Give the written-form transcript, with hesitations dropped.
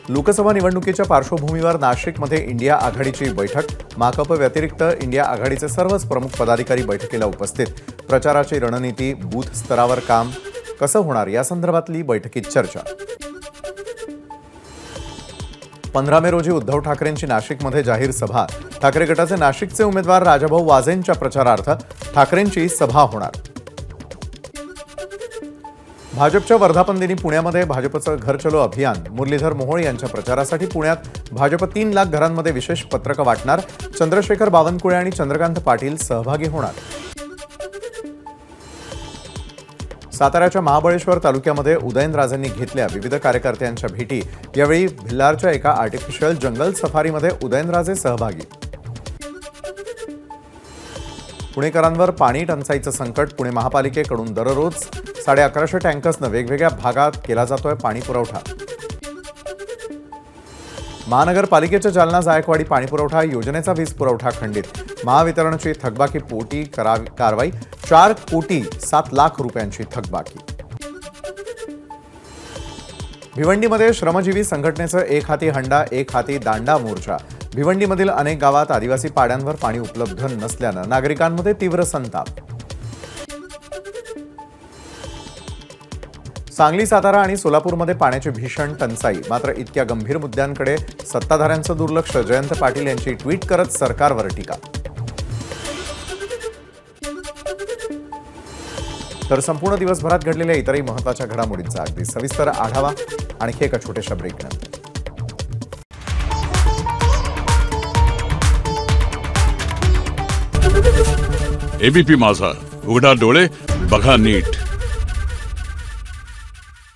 लोकसभा निवडणुकीच्या पार्श्वभूमीवर नाशिकमध्ये इंडिया आघाडीची बैठक। माकप व्यतिरिक्त इंडिया आघाडीचे सर्वच प्रमुख पदाधिकारी बैठकीला उपस्थित। प्रचाराची रणनीती, बूथ स्तरावर काम कसं होणार या संदर्भातली बैठकीत चर्चा। 15 मे रोजी उद्धव ठाकरेंची नाशिकमध्ये जाहीर सभा। ठाकरे गटाचे नाशिकचे उमेदवार राजाभाऊ वाजेंच्या प्रचारार्थ ठाकरेंची सभा होणार। भाजपच्या वर्धापन दिनी पुण्यामध्ये भाजपचं घर चलो अभियान। मुरलीधर मोहोळ यांच्या प्रचारासाठी पुण्यात भाजप 3 लाख घरांमध्ये विशेष पत्रक वाटणार। चंद्रशेखर बावनकुळे आणि चंद्रकांत पाटील सहभागी होणार। साताऱ्याच्या महाबळेश्वर तालुक्यामध्ये उदयनराजेंनी घेतल्या विविध कार्यकर्त्यांच्या भेटी। यावेळी भिल्लारच्या एका आर्टिफिशियल जंगल सफारीमध्ये उदयनराजे सहभागी। पुणेकरांवर पाणी टंचाईचं संकट। पुणे महापालिकेकडून दररोज 1150 टँकर्सनं वेगवेगळ्या भागात केला जातोय पाणी पुरवठा। महानगरपालिकेच्या जालना जायकवाडी पाणीपुरवठा योजनेचा वीज पुरवठा खंडित। महावितरणची थकबाकी पोटी कारवाई। 4 कोटी 7 लाख रुपयांची थकबाकी। भिवंडीमध्ये श्रमजीवी संघटनेचं एक हाती हंडा एक हाती दांडा मोर्चा। भिवंडीमधील अनेक गावात आदिवासी पाड्यांवर पाणी उपलब्ध नसल्यानं नागरिकांमध्ये तीव्र संताप। सांगली, सातारा आणि सोलापूरमध्ये पाण्याची भीषण टंचाई। मात्र इतक्या गंभीर मुद्द्यांकडे सत्ताधाऱ्यांचं दुर्लक्ष। जयंत पाटील यांची ट्विट करत सरकारवर टीका। तर संपूर्ण दिवसभरात घडलेल्या इतरही महत्त्वाच्या घडामोडींचा अगदी सविस्तर आढावा आणखी एका छोट्याशा ब्रेकनंतर। एबीपी माझा, उघडा डोळे बघा नीट।